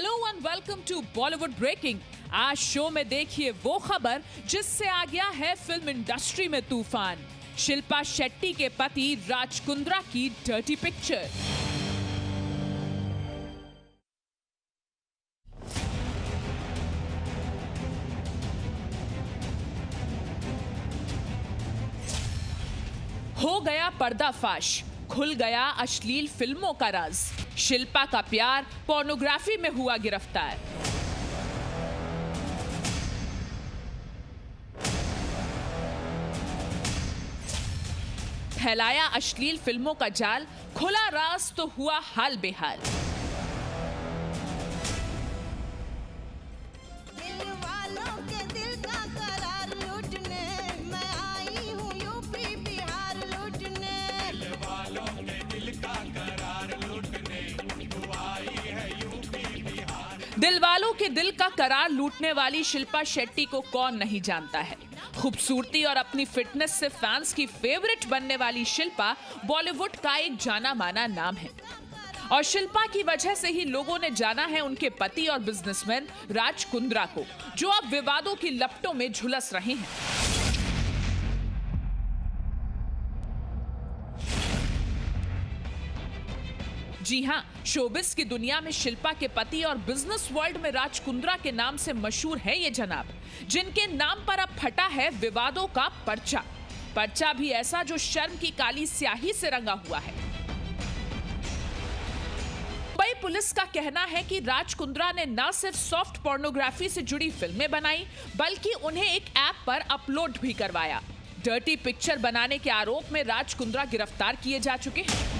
Hello and welcome to Bollywood breaking. आज show में देखिए वो खबर जिससे आ गया है फिल्म इंडस्ट्री में तूफान। शिल्पा शेट्टी के पति राज कुंद्रा की डर्टी पिक्चर। हो गया पर्दाफाश, खुल गया अश्लील फिल्मों का राज। शिल्पा का प्यार पोर्नोग्राफी में हुआ गिरफ्तार। फैलाया अश्लील फिल्मों का जाल, खुला राज तो हुआ हाल बेहाल। दिलवालों के दिल का करार लूटने वाली शिल्पा शेट्टी को कौन नहीं जानता है। खूबसूरती और अपनी फिटनेस से फैंस की फेवरेट बनने वाली शिल्पा बॉलीवुड का एक जाना माना नाम है और शिल्पा की वजह से ही लोगों ने जाना है उनके पति और बिजनेसमैन राज कुंद्रा को, जो अब विवादों की लपटों में झुलस रहे हैं। जी हां, शोबिस की दुनिया में शिल्पा के पति और बिजनेस वर्ल्ड में राज कुंद्रा के नाम से मशहूर है ये जनाब, जिनके नाम पर अब फटा है विवादों का पर्चा भी ऐसा जो शर्म की काली स्याही से रंगा हुआ है। मुंबई पुलिस का कहना है कि राज कुंद्रा ने न सिर्फ सॉफ्ट पोर्नोग्राफी से जुड़ी फिल्में बनाई, बल्कि उन्हें एक ऐप पर अपलोड भी करवाया। डर्टी पिक्चर बनाने के आरोप में राज कुंद्रा गिरफ्तार किए जा चुके हैं।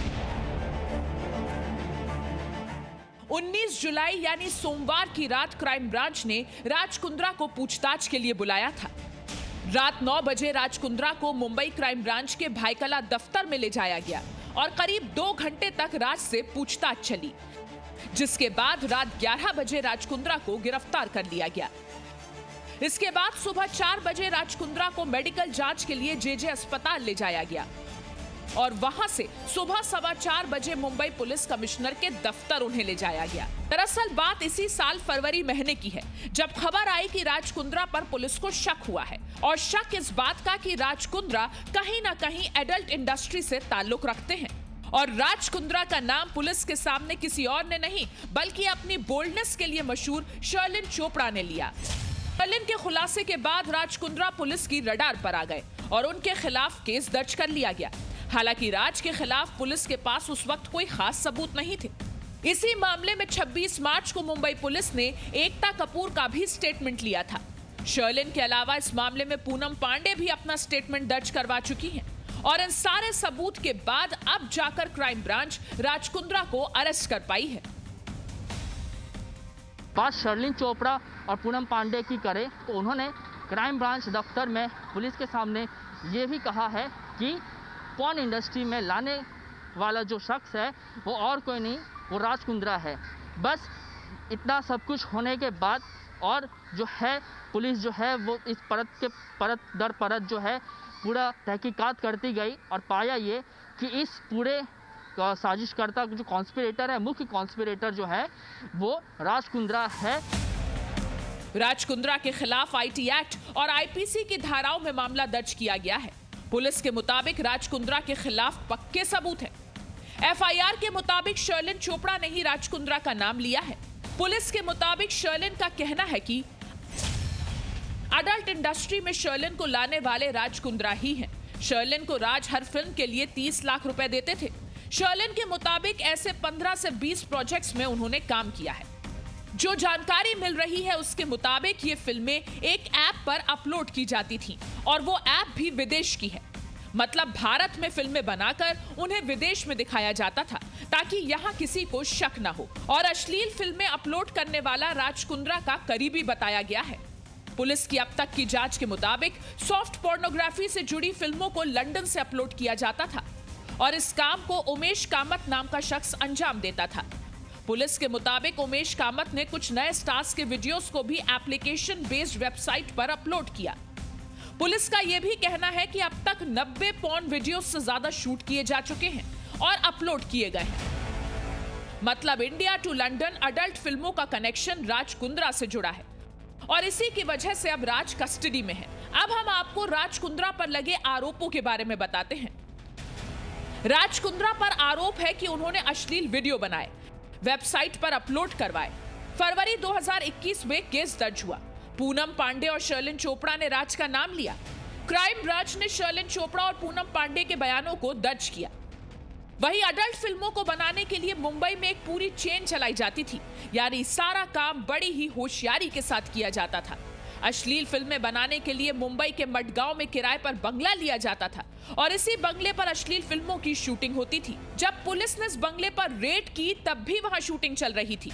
19 जुलाई यानी सोमवार की रात क्राइम ब्रांच ने राज कुंद्रा को पूछताछ के लिए बुलाया था। रात 9 बजे राज कुंद्रा को मुंबई क्राइम ब्रांच के भाईकला दफ्तर में ले जाया गया और करीब 2 घंटे तक राज से पूछताछ चली, जिसके बाद रात 11 बजे राज कुंद्रा को गिरफ्तार कर लिया गया। इसके बाद सुबह 4 बजे राज कुंद्रा को मेडिकल जांच के लिए जेजे अस्पताल ले जाया गया और वहां से सुबह 4:15 बजे मुंबई पुलिस कमिश्नर के दफ्तर उन्हें ले जाया गया। दरअसल बात इसी साल फरवरी महीने की है, जब खबर आई कि राज कुंद्रा पर पुलिस को शक हुआ है और शक इस बात का कि राज कुंद्रा कहीं ना कहीं एडल्ट इंडस्ट्री से ताल्लुक रखते हैं। और राज कुंद्रा का नाम पुलिस के सामने किसी और ने नहीं, बल्कि अपनी बोल्डनेस के लिए मशहूर शर्लिन चोपड़ा ने लिया। शर्लिन के खुलासे के बाद राज कुंद्रा पुलिस की रडार पर आ गए और उनके खिलाफ केस दर्ज कर लिया गया। हालांकि राज के खिलाफ पुलिस के पास उस वक्त कोई खास सबूत नहीं थे। इसी मामले में 26 मार्च को मुंबई पुलिस ने एकता कपूर का भी स्टेटमेंट लिया था। शर्लिन के अलावा इस मामले में पूनम पांडे भी अपना स्टेटमेंट दर्ज करवा चुकी हैं और इन सारे सबूत के बाद अब जाकर क्राइम ब्रांच राज कुंद्रा को अरेस्ट कर पाई है। बात शर्लिन चोपड़ा और पूनम पांडे की करें तो उन्होंने क्राइम ब्रांच दफ्तर में पुलिस के सामने ये भी कहा है कि पॉर्न इंडस्ट्री में लाने वाला जो शख्स है वो और कोई नहीं, वो राज कुंद्रा है। बस इतना सब कुछ होने के बाद और जो है पुलिस जो है वो इस परत दर परत जो है पूरा तहकीकात करती गई और पाया ये कि इस पूरे साजिशकर्ता जो कॉन्स्पिरेटर है, मुख्य कॉन्स्पिरेटर जो है वो राज कुंद्रा है। राज कुंद्रा के खिलाफ आईटी एक्ट और आईपीसी की धाराओं में मामला दर्ज किया गया है। पुलिस के मुताबिक राज कुंद्रा के खिलाफ पक्के सबूत हैं। एफआईआर के मुताबिक शर्लिन चोपड़ा ने ही राज कुंद्रा का नाम लिया है। पुलिस के मुताबिक शर्लिन का कहना है कि अडल्ट इंडस्ट्री में शर्लिन को लाने वाले राज कुंद्रा ही हैं। शर्लिन को राज हर फिल्म के लिए 30 लाख रुपए देते थे। शर्लिन के मुताबिक ऐसे 15 से 20 प्रोजेक्ट्स में उन्होंने काम किया है। जो जानकारी मिल रही है उसके मुताबिक ये फिल्में एक ऐप पर अपलोड की जाती थीं और वो ऐप भी विदेश की है। मतलब भारत में फिल्में बनाकर उन्हें विदेश में दिखाया जाता था ताकि यहाँ किसी को शक न हो। और अश्लील फिल्में अपलोड करने वाला राज कुंद्रा का करीबी बताया गया है। पुलिस की अब तक की जांच के मुताबिक सॉफ्ट पोर्नोग्राफी से जुड़ी फिल्मों को लंदन से अपलोड किया जाता था और इस काम को उमेश कामत नाम का शख्स अंजाम देता था। पुलिस के मुताबिक उमेश कामत ने कुछ नए स्टार्स के वीडियोस को भी एप्लीकेशन बेस्ड वेबसाइट पर अपलोड किया। पुलिस का यह भी कहना है कि अब तक 90 पॉर्न वीडियोस से ज्यादा शूट किए जा चुके हैं और अपलोड किए गए हैं। मतलब इंडिया टू लंदन अडल्ट फिल्मों का कनेक्शन राज कुंद्रा से जुड़ा है और इसी की वजह से अब राज कस्टडी में है। अब हम आपको राज कुंद्रा पर लगे आरोपों के बारे में बताते हैं। राज कुंद्रा पर आरोप है कि उन्होंने अश्लील वीडियो बनाए, वेबसाइट पर अपलोड करवाए। फरवरी 2021 में केस दर्ज हुआ। पूनम पांडे और शर्लिन चोपड़ा ने राज का नाम लिया। क्राइम ब्रांच ने शर्लिन चोपड़ा और पूनम पांडे के बयानों को दर्ज किया। वहीं अडल्ट फिल्मों को बनाने के लिए मुंबई में एक पूरी चेन चलाई जाती थी, यानी सारा काम बड़ी ही होशियारी के साथ किया जाता था। अश्लील फिल्में बनाने के लिए मुंबई के मडगांव में किराए पर बंगला लिया जाता था और इसी बंगले पर अश्लील फिल्मों की शूटिंग होती थी। जब पुलिस ने इस बंगले पर रेड की तब भी वहां शूटिंग चल रही थी।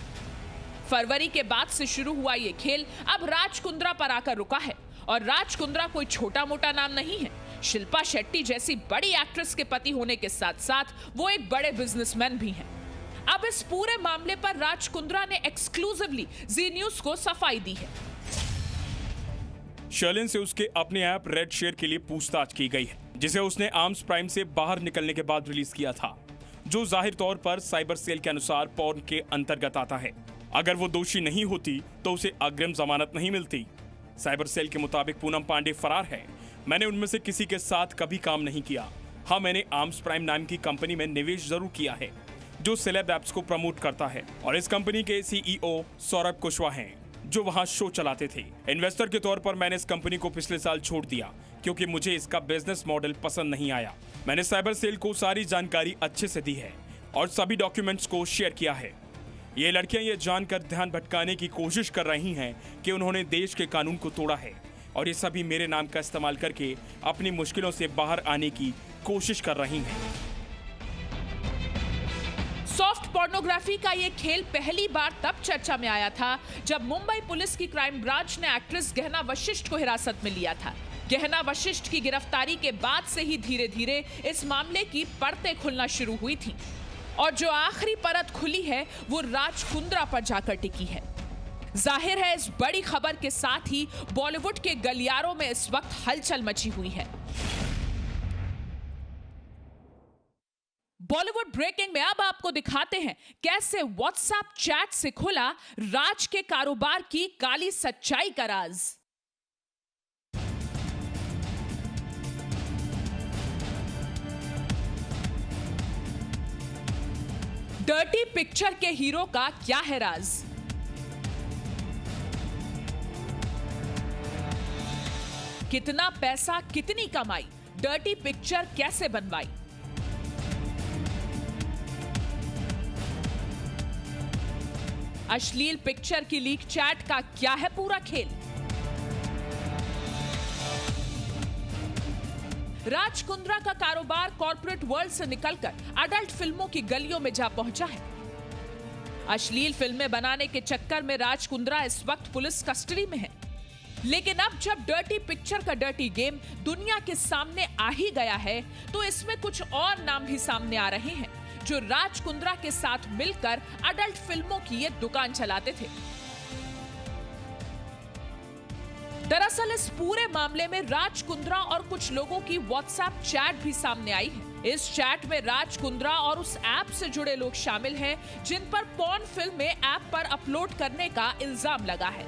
फरवरी के बाद से शुरू हुआ ये खेल अब राज कुंद्रा पर आकर रुका है और राज कुंद्रा कोई छोटा मोटा नाम नहीं है। शिल्पा शेट्टी जैसी बड़ी एक्ट्रेस के पति होने के साथ साथ वो एक बड़े बिजनेसमैन भी हैं। अब इस पूरे मामले पर राज कुंद्रा ने एक्सक्लूसिवली जी न्यूज को सफाई दी है। शर्लिन से उसके अपने ऐप रेड शेयर के लिए पूछताछ की गई है, जिसे उसने आर्म्स प्राइम से बाहर निकलने के बाद रिलीज किया था, जो जाहिर तौर पर साइबर सेल के अनुसार पॉर्न के अंतर्गत आता है। अगर वो दोषी नहीं होती तो उसे अग्रिम जमानत नहीं मिलती। साइबर सेल के मुताबिक पूनम पांडे फरार है। मैंने उनमें से किसी के साथ कभी काम नहीं किया। हाँ, मैंने आर्म्स प्राइम नाम की कंपनी में निवेश जरूर किया है, जो सेलेब ऐप्स को प्रमोट करता है, और इस कंपनी के सीईओ सौरभ कुशवाहा हैं, जो वहां शो चलाते थे। इन्वेस्टर के तौर पर मैंने इस कंपनी को पिछले साल छोड़ दिया क्योंकि मुझे इसका बिजनेस मॉडल पसंद नहीं आया। मैंने साइबर सेल को सारी जानकारी अच्छे से दी है और सभी डॉक्यूमेंट्स को शेयर किया है। ये लड़कियां ये जानकर ध्यान भटकाने की कोशिश कर रही हैं कि उन्होंने देश के कानून को तोड़ा है और ये सभी मेरे नाम का इस्तेमाल करके अपनी मुश्किलों से बाहर आने की कोशिश कर रही हैं। सॉफ्ट पोर्नोग्राफी का ये खेल पहली बार तब चर्चा में आया था जब मुंबई पुलिस की क्राइम ब्रांच ने एक्ट्रेस गहना वशिष्ठ को हिरासत में लिया था। गहना वशिष्ठ की गिरफ्तारी के बाद से ही धीरे धीरे इस मामले की परतें खुलना शुरू हुई थी और जो आखिरी परत खुली है वो राज कुंद्रा पर जाकर टिकी है। जाहिर है इस बड़ी खबर के साथ ही बॉलीवुड के गलियारों में इस वक्त हलचल मची हुई है। बॉलीवुड ब्रेकिंग में अब आपको दिखाते हैं कैसे व्हाट्सएप चैट से खुला राज के कारोबार की काली सच्चाई का राज। डर्टी पिक्चर के हीरो का क्या है राज? कितना पैसा, कितनी कमाई, डर्टी पिक्चर कैसे बनवाई? अश्लील पिक्चर की लीक चैट का क्या है पूरा खेल? राज कुंद्रा का कारोबार कॉर्पोरेट वर्ल्ड से निकलकर अडल्ट फिल्मों की गलियों में जा पहुंचा है। अश्लील फिल्में बनाने के चक्कर में राज कुंद्रा इस वक्त पुलिस कस्टडी में है। लेकिन अब जब डर्टी पिक्चर का डर्टी गेम दुनिया के सामने आ ही गया है तो इसमें कुछ और नाम भी सामने आ रहे हैं जो राज कुंद्रा के साथ मिलकर अडल्ट फिल्मों की ये दुकान चलाते थे। दरअसल इस पूरे मामले में राज कुंद्रा और कुछ लोगों की व्हाट्सएप चैट भी सामने आई है। इस चैट में राज कुंद्रा और उस ऐप से जुड़े लोग शामिल हैं जिन पर पॉर्न फिल्में ऐप पर अपलोड करने का इल्जाम लगा है।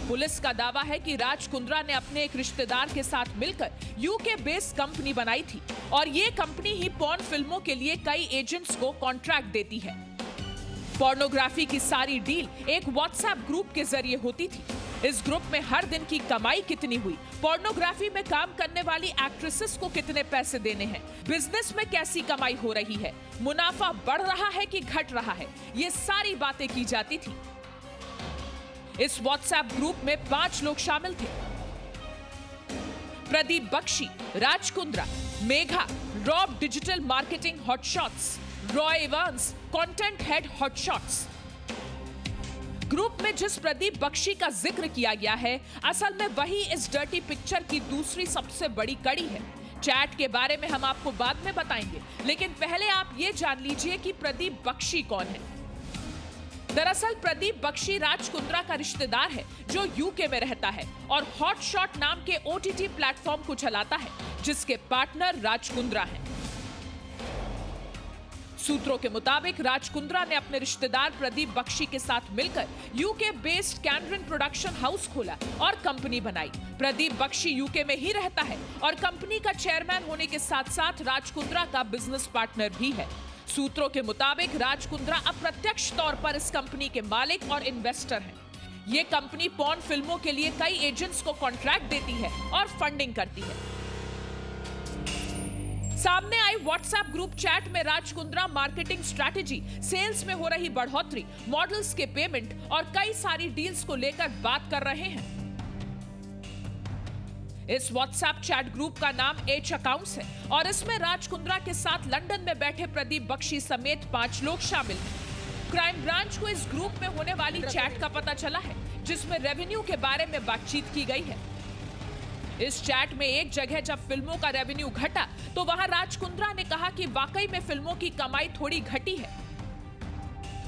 पुलिस का दावा है कि राज कुंद्रा ने अपने एक रिश्तेदार के साथ मिलकर यूके बेस्ड कंपनी बनाई थी और ये कंपनी ही पॉर्न फिल्मों के लिए कई एजेंट्स को कॉन्ट्रैक्ट देती है। पोर्नोग्राफी की सारी डील एक व्हाट्सएप ग्रुप के जरिए होती थी। इस ग्रुप में हर दिन की कमाई कितनी हुई, पोर्नोग्राफी में काम करने वाली एक्ट्रेसेस को कितने पैसे देने हैं, बिजनेस में कैसी कमाई हो रही है, मुनाफा बढ़ रहा है कि घट रहा है, ये सारी बातें की जाती थी। इस व्हाट्सएप ग्रुप में 5 लोग शामिल थे। Pradeep Bakshi, Raj Kundra, Megha, Rob digital marketing hotshots, Roy Evans, content head hotshots. Group में जिस प्रदीप बख्शी का जिक्र किया गया है असल में वही इस डर्टी पिक्चर की दूसरी सबसे बड़ी कड़ी है। चैट के बारे में हम आपको बाद में बताएंगे, लेकिन पहले आप ये जान लीजिए कि प्रदीप बख्शी कौन है। दरअसल प्रदीप बख्शी राज कुंद्रा का रिश्तेदार है जो यूके में रहता है और हॉटशॉट नाम के ओटीटी प्लेटफॉर्म को चलाता है जिसके पार्टनर राज कुंद्रा हैं। सूत्रों के मुताबिक राज कुंद्रा ने अपने रिश्तेदार प्रदीप बख्शी के साथ मिलकर यूके बेस्ड कैनरन प्रोडक्शन हाउस खोला और कंपनी बनाई। प्रदीप बख्शी यूके में ही रहता है और कंपनी का चेयरमैन होने के साथ साथ राज कुंद्रा का बिजनेस पार्टनर भी है। सूत्रों के मुताबिक राज कुंद्रा अप्रत्यक्ष तौर पर इस कंपनी के मालिक और इन्वेस्टर हैं। ये कंपनी पॉर्न फिल्मों के लिए कई एजेंट्स को कॉन्ट्रैक्ट देती है और फंडिंग करती है। सामने आई व्हाट्सएप ग्रुप चैट में Raj Kundra marketing strategy, sales में हो रही बढ़ोतरी, मॉडल्स के पेमेंट और कई सारी डील्स को लेकर बात कर रहे हैं। इस व्हाट्सएप चैट ग्रुप का नाम एच अकाउंट्स है और इसमें राज कुंद्रा के साथ लंदन में बैठे प्रदीप बख्शी समेत 5 लोग शामिल हैं। क्राइम ब्रांच को इस ग्रुप में होने वाली चैट का पता चला है, जिसमें रेवेन्यू के बारे में बातचीत की गई है। इस चैट में एक जगह जब फिल्मों का रेवेन्यू घटा तो वहां राज कुंद्रा ने कहा कि वाकई में फिल्मों की कमाई थोड़ी घटी है।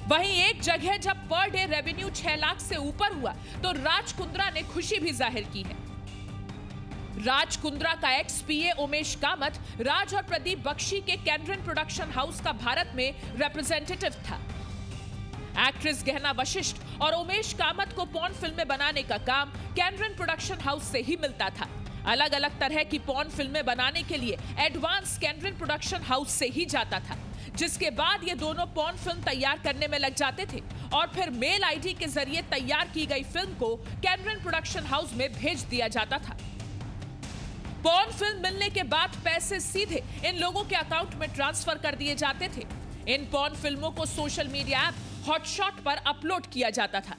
वहीं एक जगह जब पर डे रेवेन्यू 6 लाख से ऊपर हुआ तो राज कुंद्रा ने खुशी भी जाहिर की है। राज कुंद्रा का एक्स पीए उमेश कामत राज और प्रदीप बख्शी के कैनरन प्रोडक्शन हाउस का भारत में रिप्रेजेंटेटिव था। एक्ट्रेस गहना वशिष्ठ और उमेश कामत को पॉर्न फिल्में बनाने का काम कैनरन प्रोडक्शन हाउस से ही मिलता था। अलग अलग तरह की पॉर्न फिल्में बनाने के लिए एडवांस कैनरन प्रोडक्शन हाउस से ही जाता था, जिसके बाद ये दोनों पॉर्न फिल्म तैयार करने में लग जाते थे और फिर मेल आईडी के जरिए तैयार की गई फिल्म को कैनरन प्रोडक्शन हाउस में भेज दिया जाता था। पॉर्न फिल्म मिलने के बाद पैसे सीधे इन लोगों के अकाउंट में ट्रांसफर कर दिए जाते थे। इन पॉर्न फिल्मों को सोशल मीडिया ऐप हॉटशॉट पर अपलोड किया जाता था।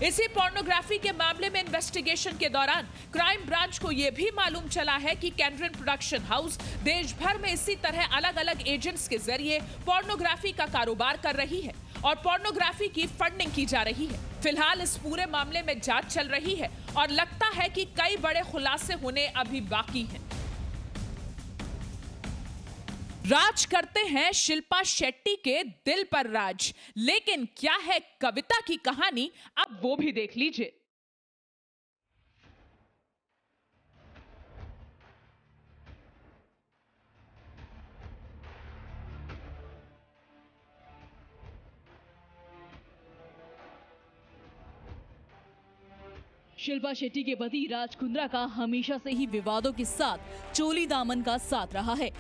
इसी पोर्नोग्राफी के मामले में इन्वेस्टिगेशन के दौरान क्राइम ब्रांच को यह भी मालूम चला है कि कैनरन प्रोडक्शन हाउस देश भर में इसी तरह अलग अलग एजेंट्स के जरिए पोर्नोग्राफी का कारोबार कर रही है और पोर्नोग्राफी की फंडिंग की जा रही है। फिलहाल इस पूरे मामले में जांच चल रही है और लगता है कि कई बड़े खुलासे होने अभी बाकी हैं। राज करते हैं शिल्पा शेट्टी के दिल पर राज, लेकिन क्या है कविता की कहानी, अब वो भी देख लीजिए। शिल्पा शेट्टी के पति राज कुंद्रा का हमेशा से ही विवादों के साथ चोली दामन का साथ रहा है।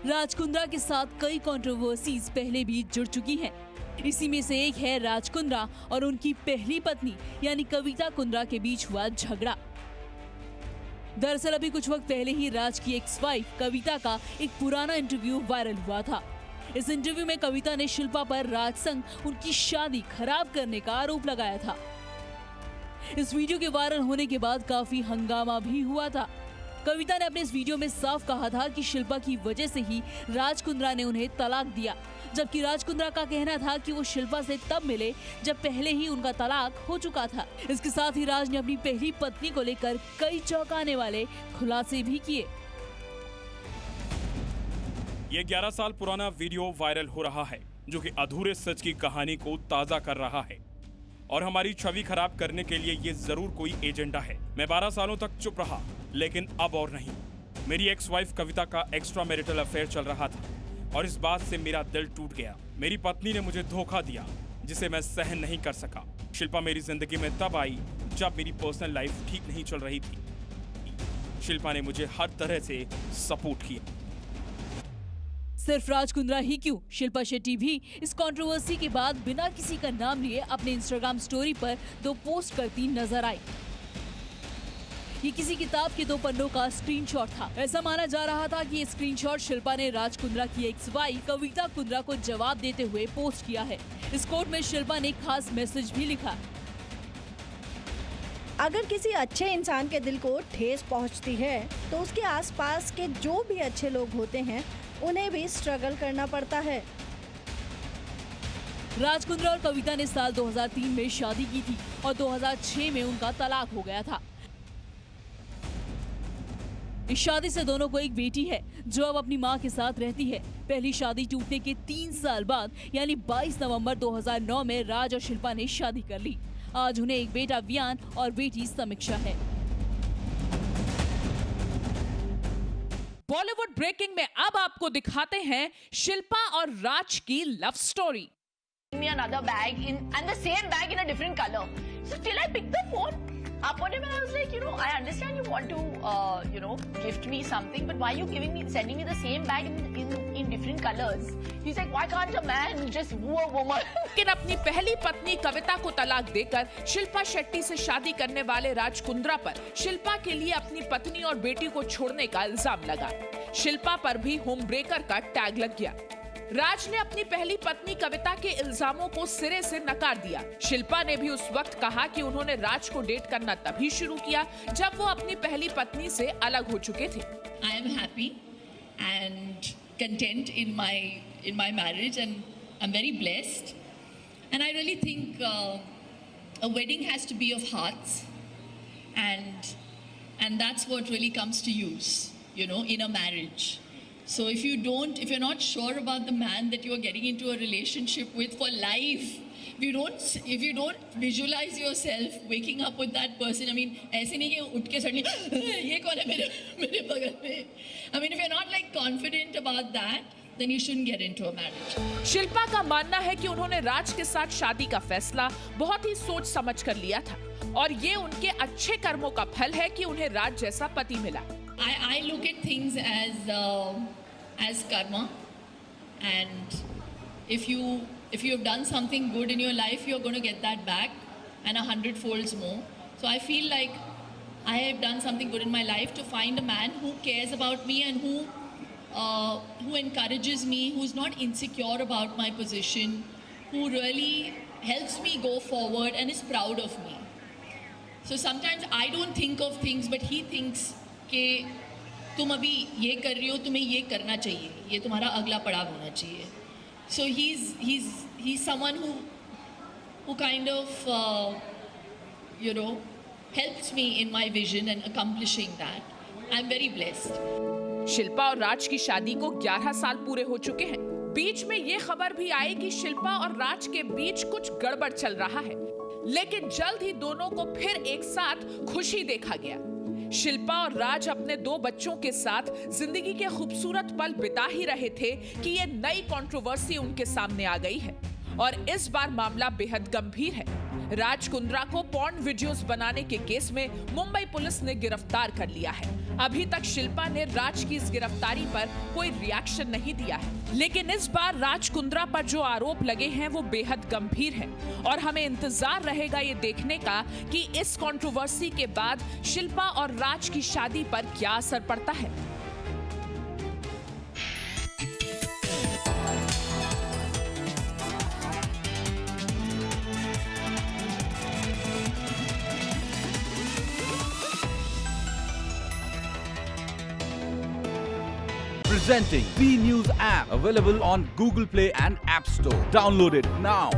राज कुंद्रा के साथ कई कंट्रोवर्सीज पहले भी जुड़ चुकी हैं। इसी में से एक है राज कुंद्रा और उनकी पहली पत्नी यानी कविता कुंद्रा के बीच हुआ झगड़ा। दरअसल अभी कुछ वक्त पहले ही राज की एक्स वाइफ कविता का एक पुराना इंटरव्यू वायरल हुआ था। इस इंटरव्यू में कविता ने शिल्पा पर राज संग उनकी शादी खराब करने का आरोप लगाया था। इस वीडियो के वायरल होने के बाद काफी हंगामा भी हुआ था। कविता ने अपने इस वीडियो में साफ कहा था कि शिल्पा की वजह से ही राज कुंद्रा ने उन्हें तलाक दिया, जबकि राज कुंद्रा का कहना था कि वो शिल्पा से तब मिले जब पहले ही उनका तलाक हो चुका था। इसके साथ ही राज ने अपनी पहली पत्नी को लेकर कई चौंकाने वाले खुलासे भी किए। ये 11 साल पुराना वीडियो वायरल हो रहा है, जो कि अधूरे सच की कहानी को ताजा कर रहा है और हमारी छवि खराब करने के लिए ये जरूर कोई एजेंडा है। मैं 12 सालों तक चुप रहा, लेकिन अब और नहीं। मेरी एक्स वाइफ कविता का एक्स्ट्रा मैरिटल अफेयर चल रहा था और इस बात से मेरा दिल टूट गया। मेरी पत्नी ने मुझे धोखा दिया, जिसे मैं सहन नहीं कर सका। शिल्पा मेरी जिंदगी में तब आई जब मेरी पर्सनल लाइफ ठीक नहीं चल रही थी। शिल्पा ने मुझे हर तरह से सपोर्ट किया। सिर्फ राज कुंद्रा ही क्यों, शिल्पा शेट्टी भी इस कंट्रोवर्सी के बाद बिना किसी का नाम लिए अपने इंस्टाग्राम स्टोरी पर 2 पोस्ट करती नजर आई। ये किसी किताब के 2 पन्नों का स्क्रीनशॉट था। ऐसा माना जा रहा था कि ये स्क्रीनशॉट शिल्पा ने राज कुंद्रा की एक्स वाइफ कविता कुंद्रा को जवाब देते हुए पोस्ट किया है। इस कोट में शिल्पा ने खास मैसेज भी लिखा। अगर किसी अच्छे इंसान के दिल को ठेस पहुंचती है तो उसके आसपास के जो भी अच्छे लोग होते हैं उन्हें भी स्ट्रगल करना पड़ता है। राज कुंद्रा और कविता ने साल 2003 में शादी की थी और 2006 में उनका तलाक हो गया था। इस शादी से दोनों को एक बेटी है जो अब अपनी मां के साथ रहती है। पहली शादी टूटने के 3 साल बाद यानी 22 नवंबर 2009 में राज और शिल्पा ने शादी कर ली। आज उन्हें एक बेटा वियान और बेटी समीक्षा है। बॉलीवुड ब्रेकिंग में अब आपको दिखाते हैं शिल्पा और राज की love story. Me another bag and the same bag in a different color. So till I picked the phone up on him and I was like, I understand you want to, gift me something, but why are you sending me the same bag in different colors? He's like, why can't a man just woo a woman? लेकिन अपनी पहली पत्नी कविता को तलाक देकर शिल्पा शेट्टी से शादी करने वाले राज कुंद्रा पर शिल्पा के लिए अपनी पत्नी और बेटी को छोड़ने का इल्जाम लगा। शिल्पा पर भी होम ब्रेकर का टैग लग गया। राज ने अपनी पहली पत्नी कविता के इल्जामों को सिरे से नकार दिया। शिल्पा ने भी उस वक्त कहा कि उन्होंने राज को डेट करना तभी शुरू किया जब वो अपनी पहली पत्नी से अलग हो चुके थे। I am happy and content in my marriage and I'm very blessed. And I really think a wedding has to be of hearts and that's what really comes to use, in a marriage. So if you're not sure about the man that you are getting into a relationship with for life, if you don't visualize yourself waking up with that person, I mean, ऐसे नहीं कि उठ के suddenly ये कौन है मेरे बगल में. I mean, if you're not like confident about that, then you shouldn't get into a marriage. Shilpa का मानना है कि उन्होंने राज के साथ शादी का फैसला बहुत ही सोच समझ कर लिया था और ये उनके अच्छे कर्मों का फल है कि उन्हें राज जैसा पति मिला। I look at things as karma, and if you have done something good in your life, you're going to get that back and 100 folds more. So I feel like I have done something good in my life to find a man who cares about me and who encourages me, who's not insecure about my position, who really helps me go forward and is proud of me. So sometimes I don't think of things, but he thinks कि तुम अभी ये कर रही हो, तुम्हें ये करना चाहिए, ये तुम्हारा अगला पड़ाव होना चाहिए. So he's someone who kind of helps me in my vision and accomplishing that. I'm very blessed. Shilpa और राज की शादी को 11 साल पूरे हो चुके हैं। बीच में ये खबर भी आई कि शिल्पा और राज के बीच कुछ गड़बड़ चल रहा है, लेकिन जल्द ही दोनों को फिर एक साथ खुशी देखा गया। शिल्पा और राज अपने 2 बच्चों के साथ जिंदगी के खूबसूरत पल बिता ही रहे थे कि ये नई कंट्रोवर्सी उनके सामने आ गई है और इस बार मामला बेहद गंभीर है। राज कुंद्रा को पॉर्न वीडियोस बनाने के केस में मुंबई पुलिस ने गिरफ्तार कर लिया है। अभी तक शिल्पा ने राज की इस गिरफ्तारी पर कोई रिएक्शन नहीं दिया है, लेकिन इस बार राज कुंद्रा पर जो आरोप लगे हैं वो बेहद गंभीर हैं और हमें इंतजार रहेगा ये देखने का कि इस कंट्रोवर्सी के बाद शिल्पा और राज की शादी पर क्या असर पड़ता है। Presenting B News app, available on Google Play and App Store. Download it now.